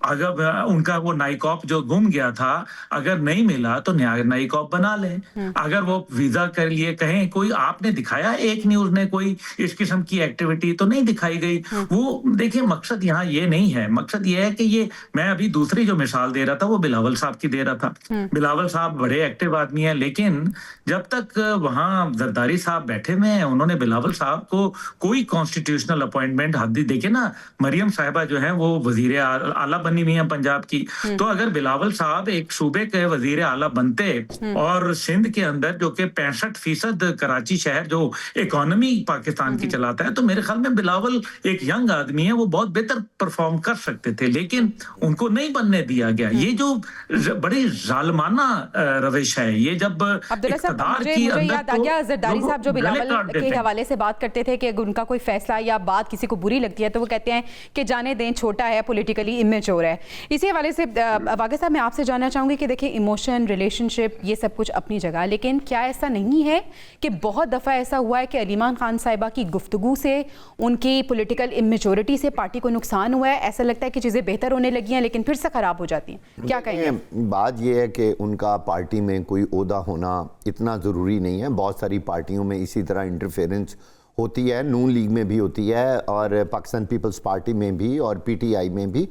अगर उनका वो नाइकॉप जो गुम गया था, अगर नहीं मिला तो नाइकॉप बना ले। अगर वो वीजा कर लिए कहें, कोई आपने दिखाया एक न्यूज ने कोई इस किस्म की एक्टिविटी तो नहीं दिखाई गई। वो देखिए, मकसद यहाँ ये नहीं है। मकसद ये है कि ये, मैं अभी दूसरी जो मिसाल दे रहा था वो बिलावल साहब की दे रहा था। बिलावल साहब बड़े एक्टिव आदमी है, लेकिन जब तक वहां जरदारी साहब बैठे हुए हैं, उन्होंने बिलावल साहब को कोई कॉन्स्टिट्यूशनल अपॉइंटमेंट हद देखे ना। मरियम साहिबा जो है वो वजीर आला बनी हुई है पंजाब की। तो अगर बिलावल साहब एक सूबे के वजीर आला बनते, और सिंध के अंदर जो कि 65% कराची शहर जो इकोनॉमी पाकिस्तान की चलाता है, तो मेरे ख्याल में बिलावल एक यंग आदमी है, वो बहुत बेहतर परफॉर्म कर सकते थे, लेकिन उनको नहीं बनने दिया गया। ये जो बड़ी जालमाना रविश है, ये जब इक़्तिदार की अंदर, याद आ गया जरदारी साहब जो बिलावल के हवाले से बात करते थे कि अगर उनका कोई फैसला या बात किसी को बुरी लगती है तो वो कहते हैं कि जाने दें, छोटा है, पॉलिटिकली इमेच्योर है। इसी हवाले से वागे साहब, मैं आपसे जानना चाहूंगी कि देखिए, इमोशन, रिलेशनशिप, ये सब कुछ अपनी जगह, लेकिन क्या ऐसा नहीं है कि बहुत दफा ऐसा हुआ है कि अलीमा खान साहिबा की गुफ्तगू से, उनकी पॉलिटिकल इमेच्योरिटी से पार्टी को नुकसान हुआ है? ऐसा लगता है कि चीजें बेहतर होने लगी हैं लेकिन फिर से खराब हो जाती हैं। क्या कहेंगे? बात यह है कि उनका पार्टी में कोई ओहदा होना इतना ज़रूरी नहीं है। बहुत सारी पार्टियों में इसी तरह इंटरफेरेंस होती है, नून लीग में भी होती है, और पाकिस्तान पीपल्स पार्टी में भी, और पीटीआई में भी।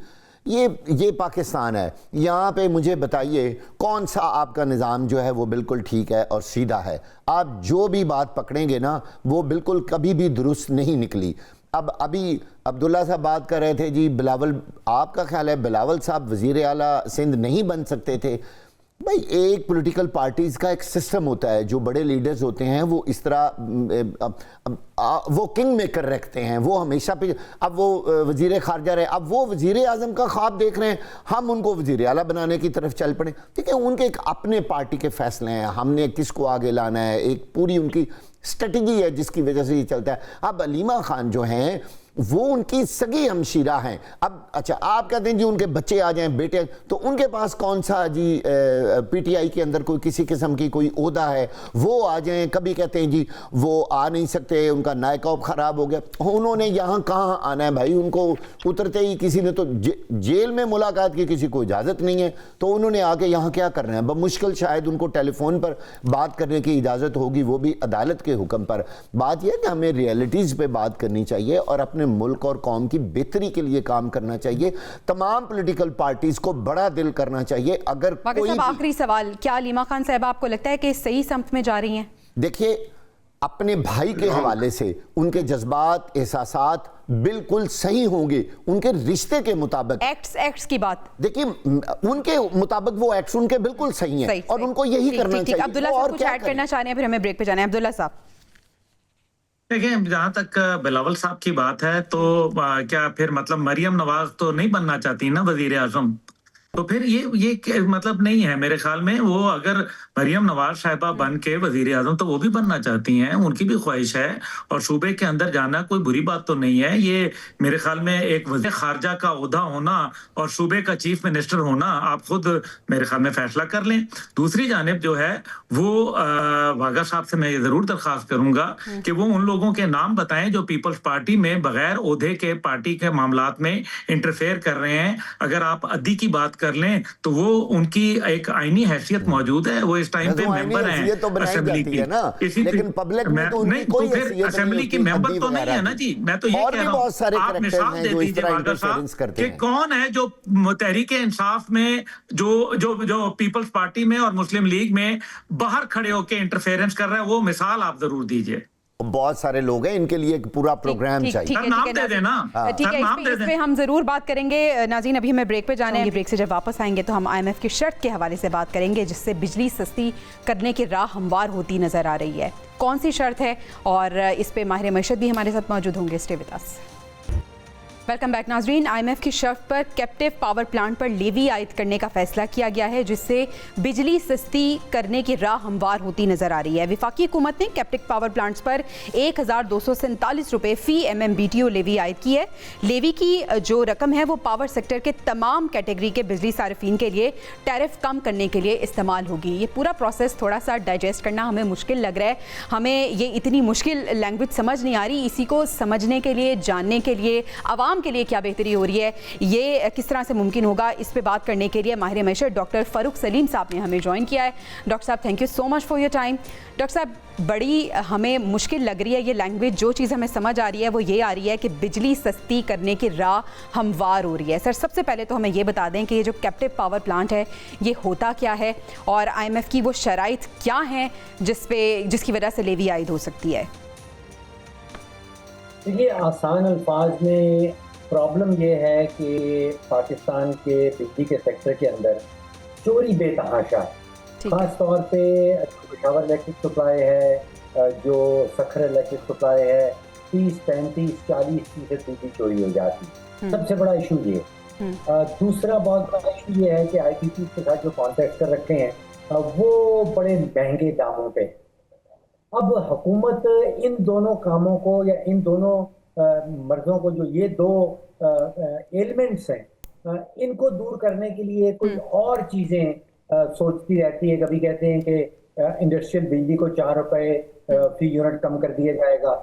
ये पाकिस्तान है। यहाँ पे मुझे बताइए कौन सा आपका निज़ाम जो है वो बिल्कुल ठीक है और सीधा है। आप जो भी बात पकड़ेंगे ना, वो बिल्कुल कभी भी दुरुस्त नहीं निकली। अब अभी अब्दुल्ला साहब बात कर रहे थे जी, बिलावल, आपका ख्याल है बिलावल साहब वज़ीर आला सिंध नहीं बन सकते थे? भाई, एक पॉलिटिकल पार्टीज़ का एक सिस्टम होता है, जो बड़े लीडर्स होते हैं वो इस तरह वो किंग मेकर रखते हैं, वो हमेशा पे। अब वो वज़ीर ख़ारजा रहे, अब वो वज़ीर आज़म का ख्वाब देख रहे हैं, हम उनको वज़ीर आला बनाने की तरफ चल पड़े। ठीक है, उनके एक अपने पार्टी के फैसले हैं, हमने किसको आगे लाना है, एक पूरी उनकी स्ट्रेटजी है जिसकी वजह से ये चलता है। अब अलीमा खान जो हैं वो उनकी सगी हमशीरा हैं। अब अच्छा, आप कहते हैं जी उनके बच्चे आ जाएं, बेटे, तो उनके पास कौन सा जी पीटीआई के अंदर कोई किसी किस्म की कोई ओहदा है? वो आ जाएं, कभी कहते हैं जी वो आ नहीं सकते, उनका नायकॉप ख़राब हो गया। उन्होंने यहाँ कहाँ आना है भाई? उनको उतरते ही किसी ने तो जेल में मुलाकात की, किसी को इजाज़त नहीं है, तो उन्होंने आके यहाँ क्या करना है? बमुश्किल शायद उनको टेलीफोन पर बात करने की इजाज़त होगी, वो भी अदालत के हुक्म पर। बात यह है कि हमें रियलिटीज़ पे बात करनी चाहिए और अपने मुल्क और कौम की बेहतरी के लिए काम करना चाहिए। तमाम पॉलिटिकल पार्टीज को बड़ा दिल करना चाहिए। अगर कोई आखिरी सवाल, क्या अलीमा खान साहब आपको लगता है कि सही समत में जा रही हैं? देखिए, अपने भाई के हवाले से उनके जज्बात, एहसासात बिल्कुल सही होंगे, उनके रिश्ते के मुताबिक। एक्ट्स की बात देखिए, उनके मुताबिक वो एक्ट्स उनके बिल्कुल सही हैं और उनको यही करना चाहिए। अब्दुल्ला साहब कुछ ऐड करना चाह रहे हैं, फिर हमें ब्रेक पे जाना है। अब्दुल्ला साहब, देखिए, जहां तक बिलावल साहब की बात है तो क्या फिर मतलब मरियम नवाज तो नहीं बनना चाहती ना वजीर आजम? तो फिर ये मतलब नहीं है मेरे ख्याल में। वो अगर मरियम नवाज साहिबा बन के वजीर आजम तो वो भी बनना चाहती हैं, उनकी भी ख्वाहिश है, और सूबे के अंदर जाना कोई बुरी बात तो नहीं है। ये मेरे ख्याल में एक वज़ीर खारजा का ओहदा होना और सूबे का चीफ मिनिस्टर होना, आप खुद मेरे ख्याल में फैसला कर लें। दूसरी जानिब जो है वो वाघा साहब से मैं ये जरूर दरख्वास्त करूंगा कि वो उन लोगों के नाम बताएं जो पीपल्स पार्टी में बगैर ओहदे के पार्टी के मामलात में इंटरफेयर कर रहे हैं। अगर आप अद्दी की बात कर लें तो वो उनकी एक आईनी हैसियत मौजूद है, वो इस टाइम पे मेंबर हैं तो असेंबली की, लेकिन पब्लिक में तो उनकी कोई हैसियत असेंबली की मेंबर तो नहीं है ना जी। मैं तो ये कह रहा हूं, आप मिसाल दे दीजिए वाघा साहब कि कौन है जो तहरीक इंसाफ में जो पीपल्स पार्टी में और मुस्लिम लीग में बाहर खड़े होकर इंटरफेरेंस कर रहा है, वो मिसाल आप जरूर दीजिए। बहुत सारे लोग हैं, इनके लिए एक पूरा प्रोग्राम चाहिए। नाम दे देना। ठीक है, इस पे हम जरूर बात करेंगे। नाज़रीन, अभी हमें ब्रेक पे जाना है। ब्रेक से जब वापस आएंगे तो हम IMF की शर्त के हवाले से बात करेंगे जिससे बिजली सस्ती करने की राह हमवार होती नजर आ रही है। कौन सी शर्त है, और इस पे माहिर मईशत भी हमारे साथ मौजूद होंगे। Stay with us. Welcome back नाजरीन। IMF की शर्त पर कैप्टिव पावर प्लांट पर लेवी आयद करने का फैसला किया गया है जिससे बिजली सस्ती करने की राह हमवार होती नजर आ रही है। विफाकी हुकूमत ने कैप्टिव पावर प्लांट्स पर 1247 रुपये फी MMBTU लेवी आयद की है। लेवी की जो रकम है वो पावर सेक्टर के तमाम कैटेगरी के बिजली सार्फिन के लिए टैरिफ कम करने के लिए इस्तेमाल होगी। ये पूरा प्रोसेस थोड़ा सा डाइजेस्ट करना हमें मुश्किल लग रहा है। हमें ये इतनी मुश्किल लैंग्वेज समझ नहीं आ रही। इसी को समझने के लिए, जानने के लिए, आवाम के लिए क्या बेहतरी हो रही है, ये किस तरह से मुमकिन होगा, इस पे बात करने के लिए माहिर मैशर डॉक्टर फ़ारूक सलीम साहब ने हमें ज्वाइन किया है। डॉक्टर साहब, thank you so much for your time. Doctor साहब, बड़ी हमें मुश्किल लग रही है ये लैंग्वेज। जो चीज़ हमें समझ आ रही है वो ये आ रही है कि बिजली सस्ती करने की राह हमवार हो रही है। सर, सबसे पहले तो हमें ये बता दें कि ये जो कैप्टिव पावर प्लांट है ये होता क्या है, और IMF की वो शराइत क्या हैं जिसकी वजह से लेवी आयद हो सकती है। देखिए, आसान अल्फाज में प्रॉब्लम ये है कि पाकिस्तान के बिजली के सेक्टर के अंदर चोरी बेतहाशा है। खास तौर पे पेशावर इलेक्ट्रिक सप्लाई है, जो सखर इलेक्ट्रिक सप्लाई है, 30, 35, 40% बिजली चोरी हो जाती है। सबसे बड़ा इशू ये। दूसरा बहुत बड़ा इशू ये है कि IPP के साथ जो कॉन्ट्रैक्ट कर रखे हैं वो बड़े महंगे दामों पे। अब हुकूमत इन दोनों कामों को या इन दोनों मर्जों को, जो ये दो एलिमेंट्स हैं, इनको दूर करने के लिए कोई और चीज़ें सोचती रहती है। कभी कहते हैं कि इंडस्ट्रियल बिजली को 4 रुपए फी यूनिट कम कर दिया जाएगा।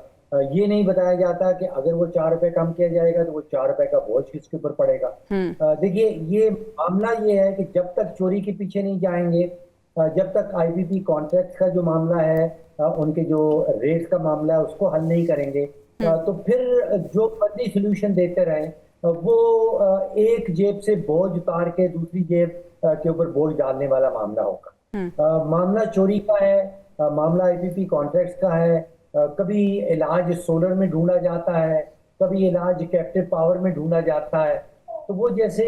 ये नहीं बताया जाता कि अगर वो 4 रुपए कम किया जाएगा तो वो 4 रुपए का बोझ किसके ऊपर पड़ेगा। देखिए, ये मामला ये है कि जब तक चोरी के पीछे नहीं जाएंगे, जब तक IPP कॉन्ट्रैक्ट का जो मामला है, उनके जो रेट का मामला है, उसको हल नहीं करेंगे तो फिर जो मर्जी सोल्यूशन देते रहें वो एक जेब से बोझ उतार के दूसरी जेब के ऊपर बोझ डालने वाला मामला होगा। मामला चोरी का है, मामला IPP कॉन्ट्रैक्ट्स का है। कभी इलाज सोलर में ढूंढा जाता है, कभी इलाज कैप्टिव पावर में ढूंढा जाता है। तो वो जैसे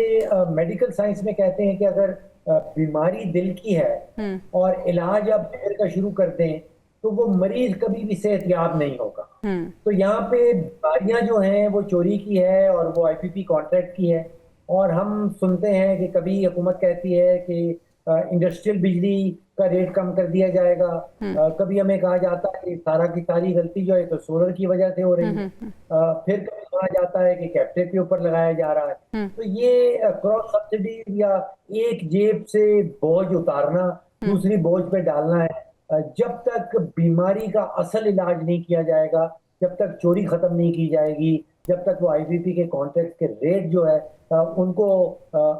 मेडिकल साइंस में कहते हैं कि अगर बीमारी दिल की है और इलाज आप दिल का शुरू कर दें तो वो मरीज कभी भी सेहतयाब नहीं होगा। तो यहाँ पे बीमारियां जो हैं वो चोरी की है और वो IPP कॉन्ट्रैक्ट की है। और हम सुनते हैं कि कभी हुकूमत कहती है कि इंडस्ट्रियल बिजली का रेट कम कर दिया जाएगा, कभी हमें कहा जाता है कि सारा की सारी गलती जो है तो सोलर की वजह से हो रही है, फिर कभी कहा जाता है कि कैप्टिव के ऊपर लगाया जा रहा है। तो ये क्रॉस सब्सिडी या एक जेब से बोझ उतारना दूसरी बोझ पे डालना है। जब तक बीमारी का असल इलाज नहीं किया जाएगा, जब तक चोरी खत्म नहीं की जाएगी, जब तक वो IPP के कॉन्ट्रैक्ट के रेट जो है उनको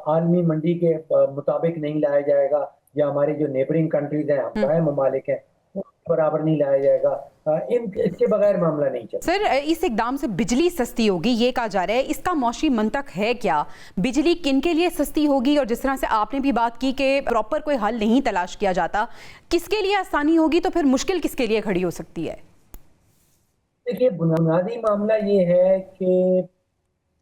आलमी मंडी के मुताबिक नहीं लाया जाएगा, या हमारे जो नेबरिंग कंट्रीज हैं, हमसाया ममालिक हैं, बराबर नहीं लाया जाएगा, इसके बगैर मामला नहीं चलेगा। सर, इस इकदाम से बिजली सस्ती होगी ये कहा जा रहा है, इसका मौशी मंतक है क्या? बिजली किन के लिए सस्ती होगी? और जिस तरह से आपने भी बात की कि प्रॉपर कोई हल नहीं तलाश किया जाता, किसके लिए आसानी होगी तो फिर मुश्किल किसके लिए खड़ी हो सकती है? देखिए, बुनियादी मामला ये है कि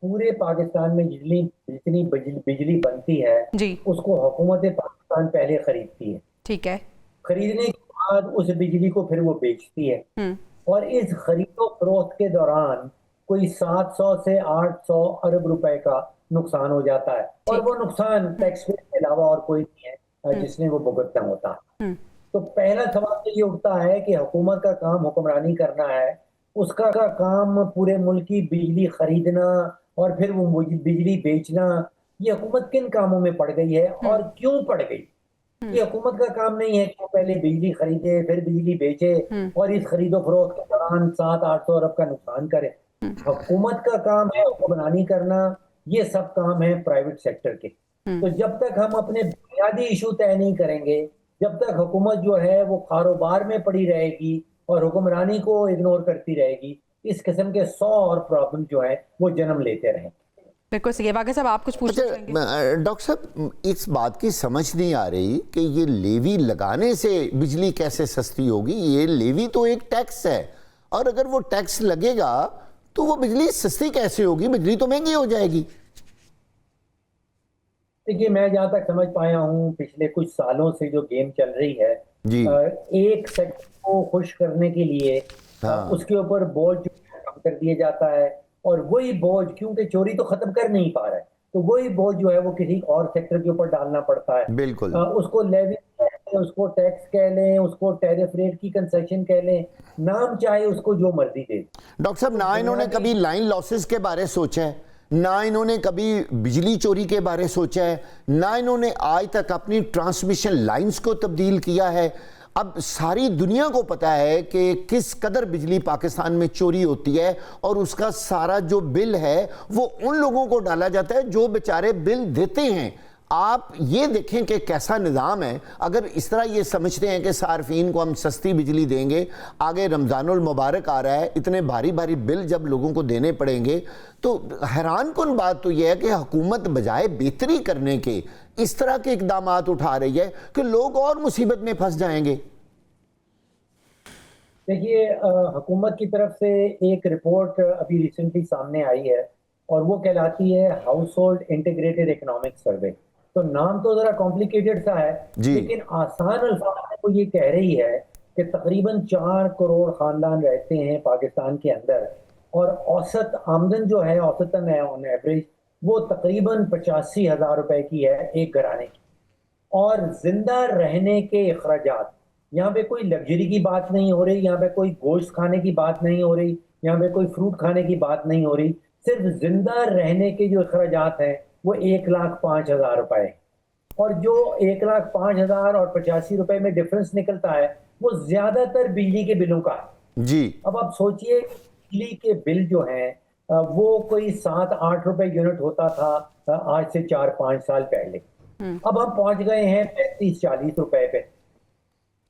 पूरे पाकिस्तान में जितनी बिजली बनती है जी, उसको हुकूमत पाकिस्तान पहले खरीदती है। ठीक है। खरीदने के बाद उस बिजली को फिर वो बेचती है और इस खरीदो फरोख्त के दौरान कोई 700 से 800 अरब रुपए का नुकसान हो जाता है और वो नुकसान टैक्स पेयर के अलावा और कोई नहीं है जिसने वो भुगतना होता है। तो पहला सवाल तो ये उठता है कि हुकूमत का काम हुक्मरानी करना है, उसका काम पूरे मुल्क की बिजली खरीदना और फिर वो बिजली बेचना, ये हुकूमत किन कामों में पड़ गई है और क्यों पड़ गई? ये हुकूमत का काम नहीं है कि वो पहले बिजली खरीदे फिर बिजली बेचे और इस खरीदो फरोख्त के दौरान 700-800 अरब का नुकसान करे। हुकूमत का काम है हुक्मरानी करना, ये सब काम है प्राइवेट सेक्टर के। तो जब तक हम अपने बुनियादी इशू तय नहीं करेंगे, जब तक हुकूमत जो है वो कारोबार में पड़ी रहेगी और हुक्मरानी को इग्नोर करती रहेगी, इस किस्म के 100 और प्रॉब्लम जो है वो जन्म लेते रहेंगे। बिल्कुल सही है। वाक़ई साहब, आप कुछ पूछना चाहेंगे? डॉक्टर साहब, इस बात की समझ नहीं आ रही कि ये लेवी लगाने से बिजली कैसे सस्ती होगी। ये लेवी तो एक टैक्स है और अगर वो टैक्स लगेगा तो वो बिजली सस्ती कैसे होगी? बिजली तो महंगी हो जाएगी। देखिए, मैं जहाँ तक समझ पाया हूँ पिछले कुछ सालों से जो गेम चल रही है जी, एक सेक्टर को खुश करने के लिए उसके ऊपर बोझ कम कर दिया जाता है और वही बोझ, क्योंकि चोरी तो खत्म कर नहीं पा रहा है, तो वही बोझ जो है वो किसी और सेक्टर के ऊपर डालना पड़ता है। बिल्कुल। उसको लेवी कह लें, उसको टैक्स कह लें, उसको टैरिफ रेट की कंसेशन कह लें, नाम चाहे उसको जो मर्जी दे। डॉक्टर साहब, ना इन्होंने कभी लाइन लॉसेस के बारे सोचा है, ना इन्होंने कभी बिजली चोरी के बारे सोचा है, ना इन्होंने आज तक अपनी ट्रांसमिशन लाइंस को तब्दील किया है। अब सारी दुनिया को पता है कि किस कदर बिजली पाकिस्तान में चोरी होती है और उसका सारा जो बिल है वो उन लोगों को डाला जाता है जो बेचारे बिल देते हैं। आप ये देखें कि कैसा निज़ाम है। अगर इस तरह ये समझते हैं कि सार्फिन को हम सस्ती बिजली देंगे, आगे रमज़ानुल मुबारक आ रहा है, इतने भारी भारी बिल जब लोगों को देने पड़ेंगे, तो हैरान कुन बात तो यह है कि हुकूमत बजाय बेहतरी करने के इस तरह के इकदाम उठा रही है कि लोग और मुसीबत में फंस जाएंगे। देखिए, हुकूमत की तरफ से एक रिपोर्ट अभी रिसेंटली सामने आई है और वो कहलाती है house hold integrated economic survey. तो नाम तो जरा कॉम्प्लिकेटेड सा है, लेकिन आसान अल्फाज में वो ये कह रही है कि तकरीबन 4 करोड़ खानदान रहते हैं पाकिस्तान के अंदर और औसत आमदन जो है, औसतन है ऑन एवरेज, वो तकरीबन 85,000 रुपए की है एक घराने की। और जिंदा रहने के अखराजात, यहाँ पे कोई लग्जरी की बात नहीं हो रही, यहाँ पे कोई गोश्त खाने की बात नहीं हो रही, यहाँ पे कोई फ्रूट खाने की बात नहीं हो रही, सिर्फ जिंदा रहने के जो अखराजात हैं वो 1,05,000 रुपए। और जो 1,05,000 और 85 रुपए में डिफरेंस निकलता है वो ज्यादातर बिजली के बिलों का है जी। अब आप सोचिए, बिजली के बिल जो हैं वो कोई 7-8 रुपए यूनिट होता था आज से 4-5 साल पहले। अब हम पहुंच गए हैं 35-40 रुपए पे।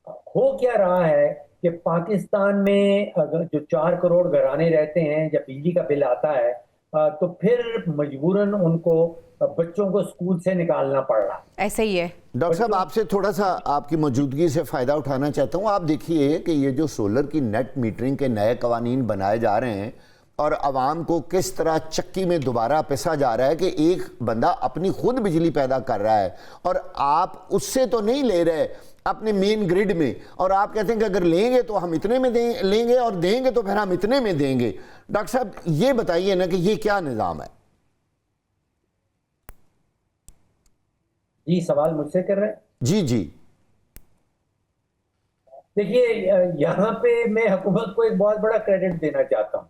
हो क्या रहा है कि पाकिस्तान में जो 4 करोड़ घराने रहते हैं, जब बिजली का बिल आता है तो फिर मजबूरन उनको बच्चों को स्कूल से निकालना पड़ रहा है। ऐसे ही है। डॉक्टर साहब, आपसे थोड़ा सा आपकी मौजूदगी से फ़ायदा उठाना चाहता हूँ। आप देखिए कि ये जो सोलर की नेट मीटरिंग के नए कवानीन बनाए जा रहे हैं और आवाम को किस तरह चक्की में दोबारा पिसा जा रहा है कि एक बंदा अपनी खुद बिजली पैदा कर रहा है और आप उससे तो नहीं ले रहे अपने मेन ग्रिड में, और आप कहते हैं कि अगर लेंगे तो हम इतने में लेंगे और देंगे तो फिर हम इतने में देंगे। डॉक्टर साहब, ये बताइए ना कि ये क्या निज़ाम है? जी, सवाल मुझसे कर रहे हैं? जी जी। देखिए, यहाँ पे मैं हुकूमत को एक बहुत बड़ा क्रेडिट देना चाहता हूँ।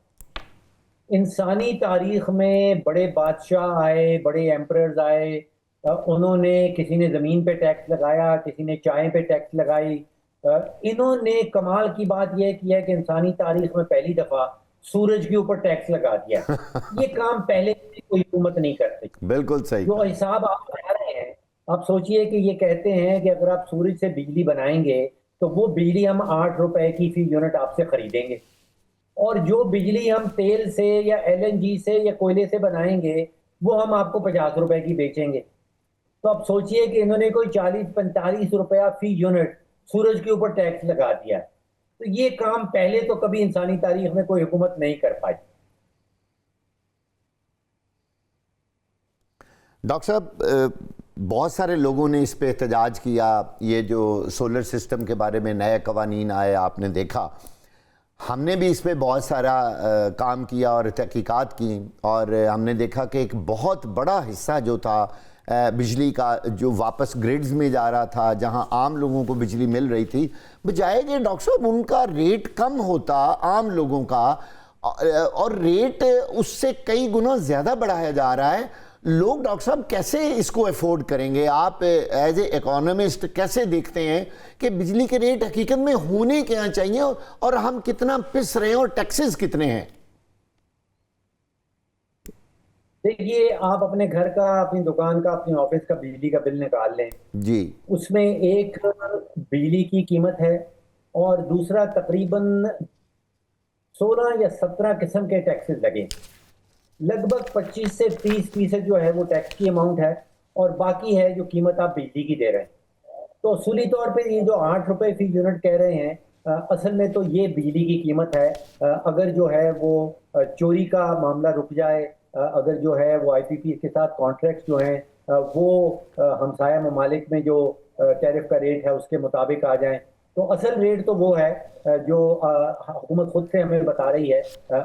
इंसानी तारीख में बड़े बादशाह आए, बड़े एम्परर्स आए, उन्होंने, किसी ने ज़मीन पे टैक्स लगाया, किसी ने चाय पे टैक्स लगाई। इन्होंने कमाल की बात यह की है कि इंसानी तारीख में पहली दफ़ा सूरज के ऊपर टैक्स लगा दिया। ये काम पहले कोई हुकूमत नहीं करती। बिल्कुल सही। जो हिसाब आप लगा रहे हैं, आप सोचिए कि ये कहते हैं कि अगर आप सूरज से बिजली बनाएंगे तो वो बिजली हम 8 रुपए की फी यूनिट आपसे खरीदेंगे, और जो बिजली हम तेल से या LNG से या कोयले से बनाएंगे वो हम आपको 50 रुपए की बेचेंगे। तो अब सोचिए कि इन्होंने कोई 40-45 रुपया फी यूनिट सूरज के ऊपर टैक्स लगा दिया। तो ये काम पहले तो कभी इंसानी तारीख में कोई हुकूमत नहीं कर पाई। डॉक्टर साहब, बहुत सारे लोगों ने इस पे एहतजाज किया, ये जो सोलर सिस्टम के बारे में नए कवानीन आए आपने देखा, हमने भी इस पे बहुत सारा काम किया और तहकीकात की, और हमने देखा कि एक बहुत बड़ा हिस्सा जो था बिजली का जो वापस ग्रिड्स में जा रहा था, जहां आम लोगों को बिजली मिल रही थी, बजाय कि डॉक्टर साहब उनका रेट कम होता आम लोगों का, और रेट उससे कई गुना ज़्यादा बढ़ाया जा रहा है। लोग डॉक्टर साहब कैसे इसको अफोर्ड करेंगे? आप एज ए इकोनॉमिस्ट कैसे देखते हैं कि बिजली के रेट हकीकत में होने क्या चाहिए और हम कितना पिस रहे हैं और टैक्सेस कितने हैं? देखिए, आप अपने घर का, अपनी दुकान का, अपने ऑफिस का बिजली का बिल निकाल लें जी। उसमें एक बिजली की कीमत है और दूसरा तकरीबन 16 या 17 किस्म के टैक्सेस लगे। लगभग 25 से 30% जो है वो टैक्स की अमाउंट है और बाकी है जो कीमत आप बिजली की दे रहे हैं। तो असूली तौर पे ये जो 8 रुपए फी यूनिट कह रहे हैं, असल में तो ये बिजली की कीमत है। अगर जो है वो चोरी का मामला रुक जाए, अगर जो है वो IPP के साथ कॉन्ट्रैक्ट जो हैं वो हमसाया ममालिक में जो टैरिफ का रेट है उसके मुताबिक आ जाएं, तो असल रेट तो वो है जो हुकूमत खुद से हमें बता रही है,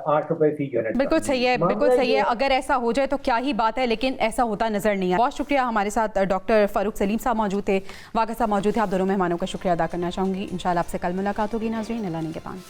8 रुपए फी यूनिट। बिल्कुल सही है, बिल्कुल सही है। अगर ऐसा हो जाए तो क्या ही बात है, लेकिन ऐसा होता नजर नहीं है। बहुत शुक्रिया। हमारे साथ डॉक्टर फारूक सलीम साहब मौजूद थे, वाक़ा साहब मौजूद थे। आप दोनों मेहमानों का शुक्रिया अदा करना चाहूँगी। इंशाल्लाह आपसे कल मुलाकात होगी नाज़रीन। अल्लाह निगहबान।